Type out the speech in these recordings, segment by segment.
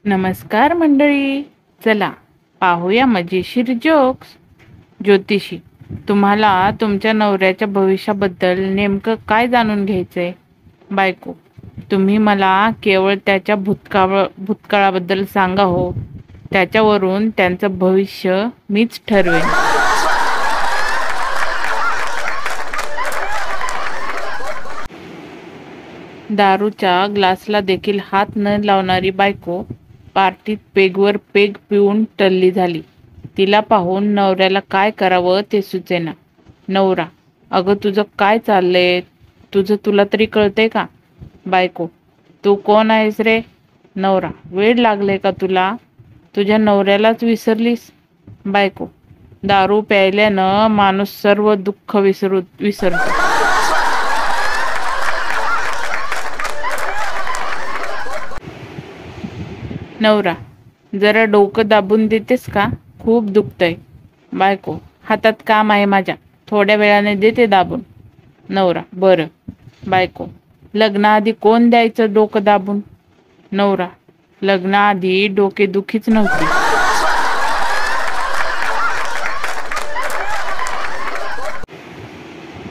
नमस्कार मंडळी, चला पाहूया मजेशीर जोक्स. ज्योतिषी, तुम्हाला तुमच्या नवऱ्याच्या भविष्याबद्दल नेमकं काय जाणून घ्यायचंय? बायको, तुम्ही मला केवळ त्याच्या भूतकाळाबद्दल सांगा हो, त्याच्यावरून त्यांचं भविष्य मीच ठरवेन. दारूच्या ग्लासला देखील हात न लावणारी बायको पार्टीत पेगवर पेग पिऊन टल्ली झाली. तिला पाहून नवऱ्याला काय करावं ते सुचेना. नवरा, अगं तुझं काय चाललंय? तुला तरी कळतंय का? बायको, तू कोण आहेस रे? नवरा, वेड लागले का तुला? तुझ्या नवऱ्यालाच विसरलीस? बायको, दारू प्यायल्यानं माणूस सर्व दुःख विसरतो. नवरा, जरा डोकं दाबून देतेस का? खूप दुखतंय. बायको, हातात काम आहे माझ्या, थोड्या वेळाने देते दाबून. नवरा, बरं. बायको, लग्नाआधी कोण द्यायचं डोकं दाबून? नवरा, लग्नाआधी डोकेदुखीच नव्हती.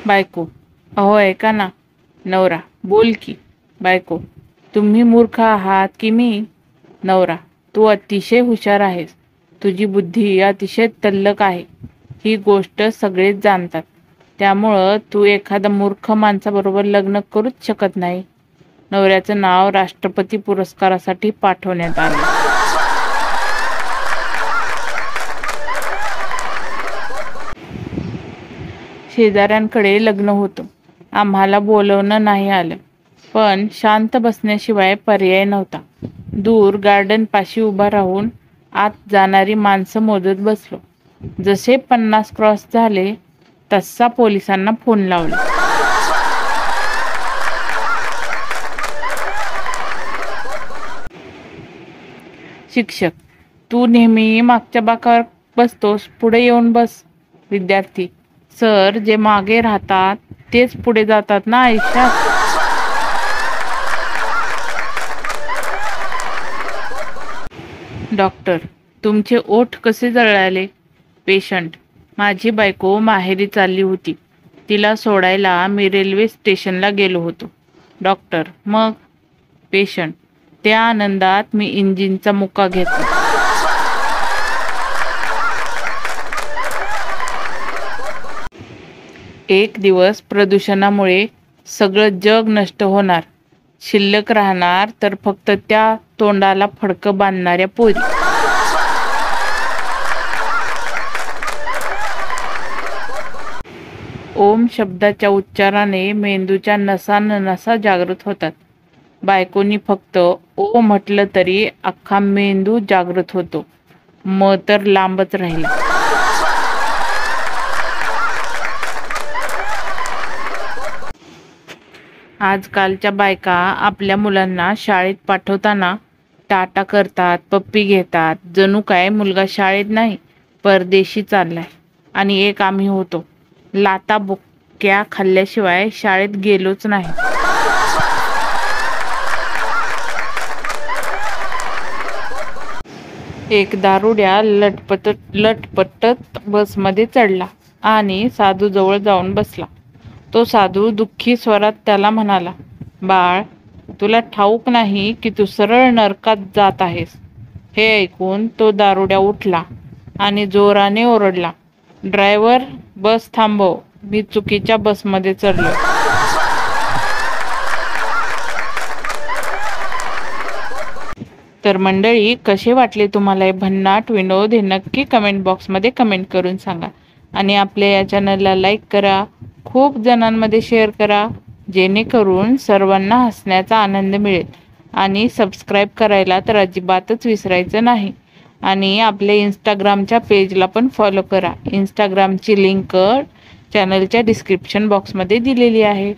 बायको, अहो ऐका ना. नवरा, बोल की. बायको, तुम्ही मूर्ख आहात की मी? नवरा, तू अतिशय हुशार आहेस. तुझी बुद्धी अतिशय तल्लख आहे. ही गोष्ट सगळेच जाणतात. त्यामुळं तू एखाद्या मूर्ख माणसाबरोबर लग्न करूच शकत नाही. नवऱ्याचं नाव राष्ट्रपती पुरस्कारासाठी पाठवण्यात आले. शेजाऱ्यांकडे लग्न होतं. आम्हाला बोलवणं नाही आलं, पण शांत बसण्याशिवाय पर्याय नव्हता. दूर गार्डन पाशी उभा राहून आत जाणारी माणसं मोजत बसलो. जसे 50 क्रॉस झाले तसा पोलिसांना फोन लावला. शिक्षक, तू नेहमी मागच्या बाकावर बसतोस, पुढे येऊन बस. विद्यार्थी, सर, जे मागे राहतात तेच पुढे जातात ना आयुष्यात. डॉक्टर, तुमचे ओठ कसे जळाले? पेशंट, माझी बायको माहेरी चालली होती. तिला सोडायला मी रेल्वे स्टेशनला गेलो होतो. डॉक्टर, मग? पेशंट, त्या आनंदात मी इंजिनचा मुका घेतला. एक दिवस प्रदूषणामुळे सगळं जग नष्ट होणार. शिल्लक राहणार तर फक्त त्या तोंडाला फडकं बांधणाऱ्या पोरी. ओम शब्दाच्या उच्चाराने मेंदूच्या नसा जागृत होतात. बायकोनी फक्त ओ म्हटलं तरी अख्खा मेंदू जागृत होतो. म तर लांबच राहिला. आजकालच्या बायका आपल्या मुलांना शाळेत पाठवताना टाटा करतात, पप्पी घेतात, जणू काय मुलगा शाळेत नाही, परदेशी चाललाय. आणि एक आम्ही होतो, लाता बुक्क्या खाल्ल्याशिवाय शाळेत गेलोच नाही. एक दारुड्या लटपटत बसमध्ये चढला आणि साधू जवळ जाऊन बसला. तो साधू दुःखी स्वरात त्याला म्हणाला, बाळ, तुला ठाऊक नाही की तू सरळ नरकात जात आहेस. हे ऐकून तो दारुड्या उठला आणि जोराने ओरडला, ड्रायव्हर, बस थांबव, मी चुकीच्या बसमध्ये चढलो. तर मंडळी, कसे वाटले तुम्हाला हे भन्नाट विनोद? हे नक्की कमेंट बॉक्समध्ये कमेंट करून सांगा. आणि आपल्या या चॅनलला लाईक करा, खूप जणांमध्ये शेअर करा, जेणेकरून सर्वांना हसण्याचा आनंद मिळेल. आणि सबस्क्राईब करायला तर अजिबातच विसरायचं नाही. आणि आपल्या इंस्टाग्रामच्या पेजला पण फॉलो करा. इंस्टाग्रामची लिंक चॅनलच्या डिस्क्रिप्शन बॉक्समध्ये दिलेली आहे.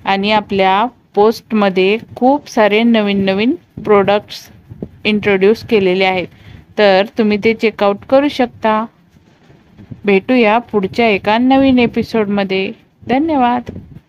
आणि आपल्या पोस्टमध्ये खूप सारे नवीन प्रोडक्ट्स इंट्रोड्यूस केलेले आहेत, तर तुम्ही ते चेकआउट करू शकता. भेटूया पुढच्या एका नवीन एपिसोडमध्ये. धन्यवाद.